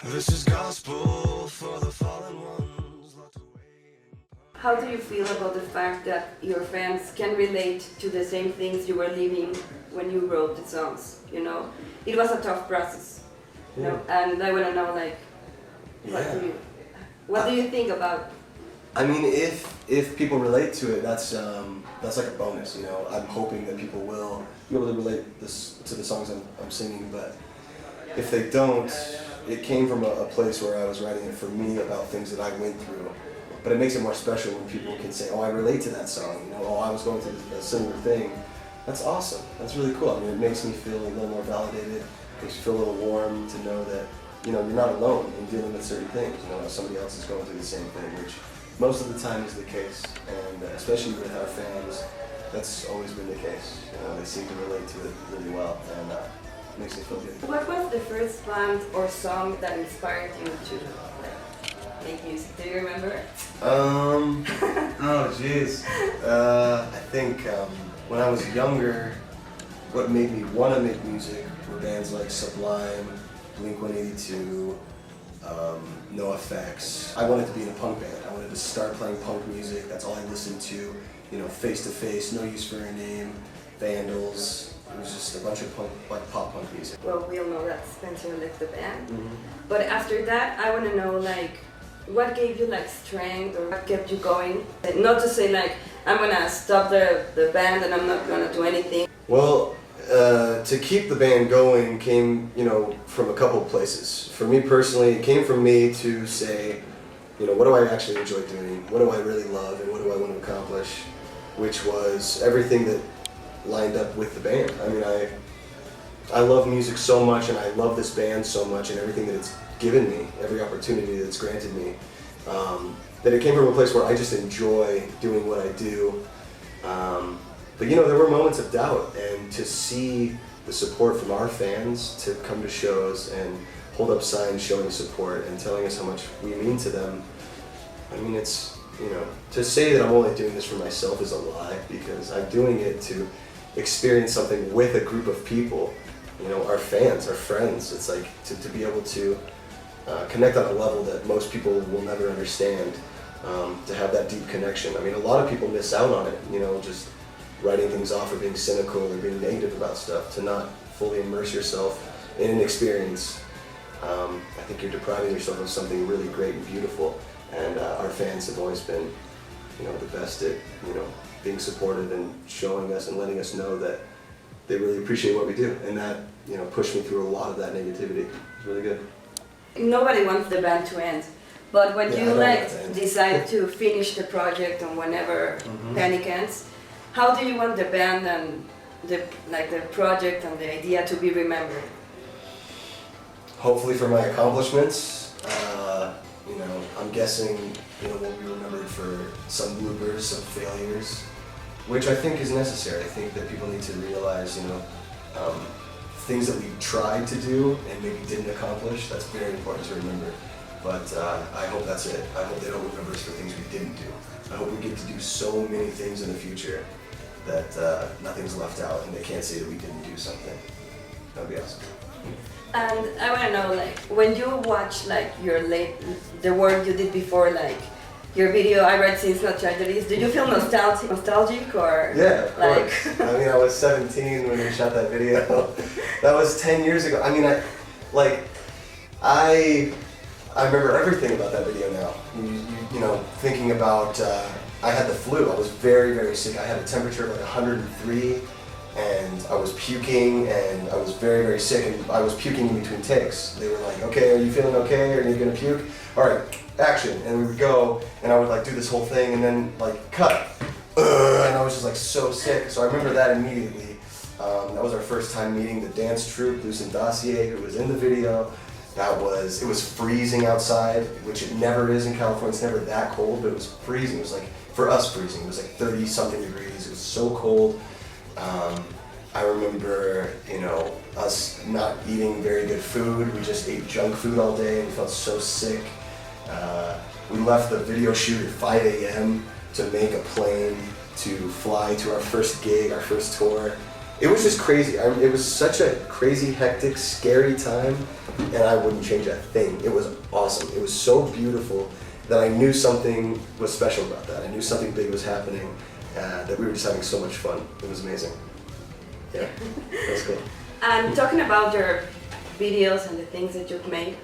This is gospel for the fallen ones locked away in How do you feel about the fact that your fans can relate to the same things you were living when you wrote the songs? You know, it was a tough process. You know, and I want to know, like, what do you think about? I mean, if people relate to it, that's like a bonus. You know, I'm hoping that people will be able to relate to the songs I'm singing. But if they don't, it came from a place where I was writing it for me about things that I went through. But it makes it more special when people can say, "Oh, I relate to that song." You know, "Oh, I was going through a similar thing." That's awesome. That's really cool. I mean, it makes me feel a little more validated. Makes me feel a little warm to know that, you know, you're not alone in dealing with certain things. You know, somebody else is going through the same thing, which most of the time is the case. And especially with our fans, that's always been the case. You know, they seem to relate to it really well, and it makes me feel good. What was the first band or song that inspired you to make music? Do you remember? Oh jeez. I think when I was younger, what made me want to make music were bands like Sublime, Blink-182, NoFX. I wanted to be in a punk band. I wanted to start playing punk music. That's all I listened to. You know, Face to Face, No Use for a Name, Vandals. It was just a bunch of punk, like pop punk music. Well, we all know that Spencer left the band. Mm-hmm. But after that, I want to know, like, what gave you, like, strength, or what kept you going? Not to say, like, I'm gonna stop the band and I'm not gonna do anything. Well, to keep the band going came, you know, from a couple of places. For me personally, it came from me to say, you know, what do I actually enjoy doing? What do I really love, and what do I want to accomplish? Which was everything that lined up with the band. I mean, I love music so much, and I love this band so much, and everything that it's given me, every opportunity that it's granted me, that it came from a place where I just enjoy doing what I do. But you know, there were moments of doubt, and to see the support from our fans to come to shows and hold up signs showing support and telling us how much we mean to them, I mean, it's, you know, to say that I'm only doing this for myself is a lie, because I'm doing it to experience something with a group of people, you know, our fans, our friends. It's like to be able to connect on a level that most people will never understand, to have that deep connection. I mean, a lot of people miss out on it, you know, just writing things off or being cynical or being negative about stuff, to not fully immerse yourself in an experience. I think you're depriving yourself of something really great and beautiful, and our fans have always been, you know, the best at, you know, being supportive and showing us and letting us know that they really appreciate what we do, and that, you know, pushed me through a lot of that negativity. It's really good. Nobody wants the band to end, but when Yeah, you, I don't want like, it to end. decide to finish the project and whenever Panic ends, how do you want the band and the project and the idea to be remembered? Hopefully for my accomplishments. You know, I'm guessing, you know, we'll be remembered for some bloopers, some failures, which I think is necessary. I think that people need to realize, you know, things that we tried to do and maybe didn't accomplish. That's very important to remember. But I hope that's it. I hope they don't remember us for things we didn't do. I hope we get to do so many things in the future that nothing's left out, and they can't say that we didn't do something. That'd be awesome. And I want to know, like, when you watch, like, the work you did before, like, your video, I Write Scenes Not Tragedies, did you feel nostalgic or? Yeah, of like... course. I mean, I was 17 when we shot that video. That was 10 years ago. I mean, I remember everything about that video now. You know, thinking about, I had the flu. I was very, very sick. I had a temperature of like 103, and I was puking, and I was very, very sick, and I was puking in between takes. They were like, "Okay, are you feeling okay? Are you gonna puke? All right, action." And we would go, and I would like do this whole thing, and then like cut, and I was just like so sick. So I remember that immediately. That was our first time meeting the dance troupe, Lucent Dossier, who was in the video. It was freezing outside, which it never is in California. It's never that cold, but it was freezing. It was like, for us, freezing. It was like 30 something degrees. It was so cold. I remember, you know, us not eating very good food. We just ate junk food all day. We felt so sick. We left the video shoot at 5 a.m. to make a plane to fly to our first gig, our first tour. It was just crazy. It was such a crazy, hectic, scary time, and I wouldn't change a thing. It was awesome. It was so beautiful that I knew something was special about that. I knew something big was happening, that we were just having so much fun. It was amazing. Yeah, that was cool. And talking about your videos and the things that you've made,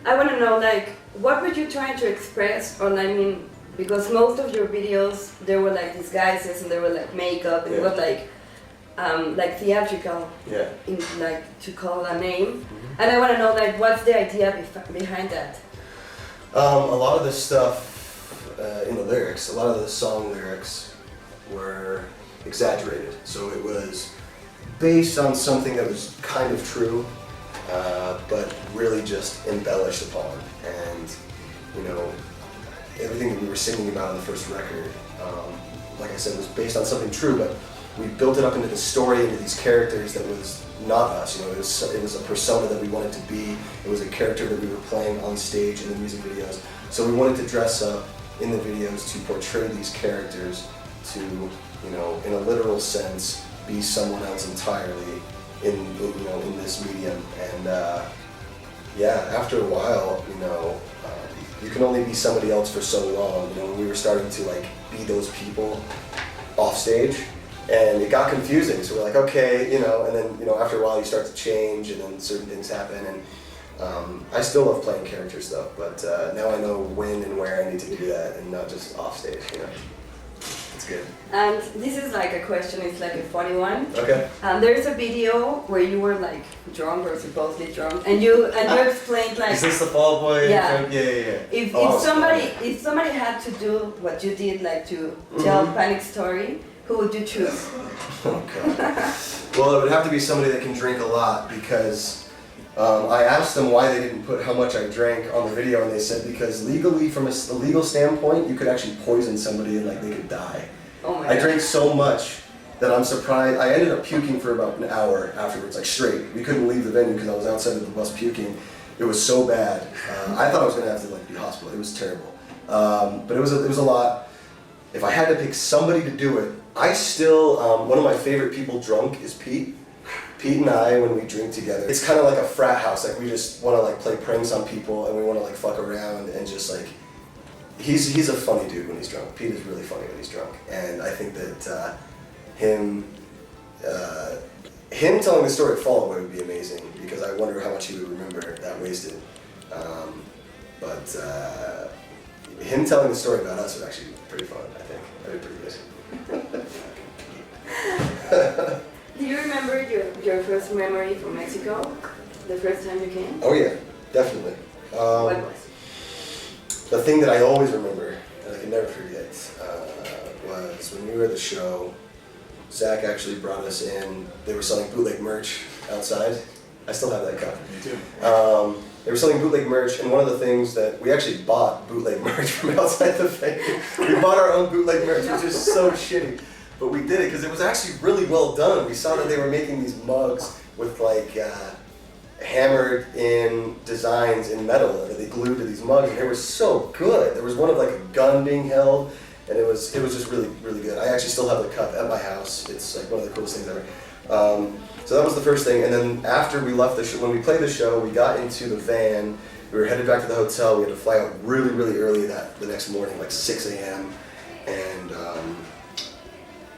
I want to know, like, what were you trying to express? Or, I mean, because most of your videos, there were like disguises and there were like makeup and it was like theatrical, in, like, to call a name. And I want to know, like, what's the idea behind that? A lot of the stuff in the lyrics, a lot of the song lyrics were exaggerated. So it was based on something that was kind of true, but really just embellished upon. And, you know, everything that we were singing about on the first record, like I said, was based on something true, but we built it up into the story, into these characters that was not us. You know, it was a persona that we wanted to be. It was a character that we were playing on stage in the music videos. So we wanted to dress up in the videos to portray these characters to, you know, in a literal sense, be someone else entirely in this medium. And yeah, after a while, you know, you can only be somebody else for so long. You know, when we were starting to like be those people off stage, and it got confusing. So we're like, okay, you know, and then, you know, after a while you start to change, and then certain things happen. And I still love playing characters though, but now I know when and where I need to do that, and not just off stage. You know, it's good. And this is like a question, it's like a funny one. Okay. There's a video where you were like drunk or supposedly drunk, and you explained like. Is this the Fall Boy? Yeah. Yeah. If somebody had to do what you did, like to tell Panic Story, who would you choose? Oh God. Well, it would have to be somebody that can drink a lot, because I asked them why they didn't put how much I drank on the video, and they said because legally, from a legal standpoint, you could actually poison somebody and like they could die. Oh my I God. drank so much that I'm surprised. I ended up puking for about an hour afterwards, like straight. We couldn't leave the venue because I was outside of the bus puking. It was so bad. I thought I was gonna have to like be hospital. It was terrible. But it was a lot. If I had to pick somebody to do it, I still, one of my favorite people drunk is Pete. Pete and I, when we drink together, it's kind of like a frat house. Like we just want to like play pranks on people, and we want to like fuck around and just like, he's a funny dude when he's drunk. Pete is really funny when he's drunk. And I think that him telling the story of Fall Out Boy would be amazing, because I wonder how much he would remember that wasted. But him telling the story about us would actually be pretty fun, I think. That'd be pretty good. Do you remember your first memory from Mexico? The first time you came? Oh yeah, definitely. What was? The thing that I always remember, and I can never forget, was when we were at the show, Zach actually brought us in. They were selling bootleg merch outside. I still have that cup. Me too. They were selling bootleg merch, and one of the things that we actually bought bootleg merch from outside the venue. We bought our own bootleg merch, which is so shitty. But we did it because it was actually really well done. We saw that they were making these mugs with like hammered in designs in metal that they glued to these mugs, and they were so good. There was one of like a gun being held, and it was just really, really good. I actually still have the cup at my house. It's like one of the coolest things ever. So that was the first thing, and then after we left the show, when we played the show, we got into the van. We were headed back to the hotel. We had to fly out really, really early the next morning, like 6 a.m. And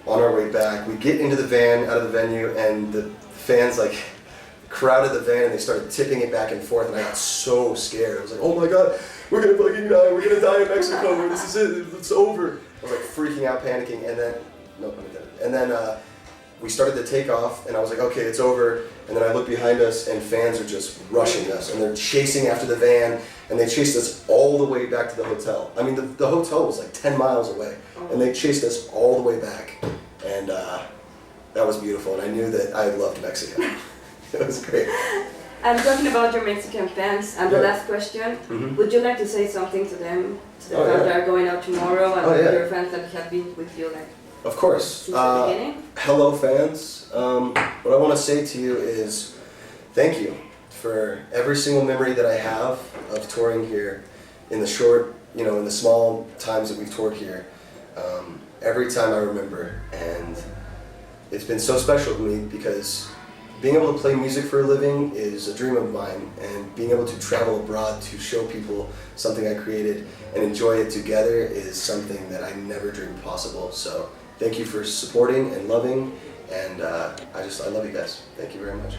on our way back, we get into the van, out of the venue, and the fans like crowded the van and they started tipping it back and forth, and I got so scared. I was like, oh my God, we're gonna fucking die. We're gonna die in Mexico. This is it. It's over. I was like freaking out, panicking, and then, no pun intended. And then we started to take off, and I was like, okay, it's over. And then I look behind us, and fans are just rushing us, and they're chasing after the van, and they chased us all the way back to the hotel. I mean, the hotel was like 10 miles away, and they chased us all the way back. And that was beautiful, and I knew that I loved Mexico. It was great. I'm talking about your Mexican fans, and the Yeah. last question, would you like to say something to them, to the Oh, fans yeah. that are going out tomorrow, and Oh, yeah. your fans that have been with you like Of course. since the beginning? Hello, fans. What I want to say to you is thank you for every single memory that I have of touring here in the short, in the small times that we've toured here. Every time I remember, and it's been so special to me because being able to play music for a living is a dream of mine, and being able to travel abroad to show people something I created and enjoy it together is something that I never dreamed possible. So thank you for supporting and loving, and I love you guys. Thank you very much.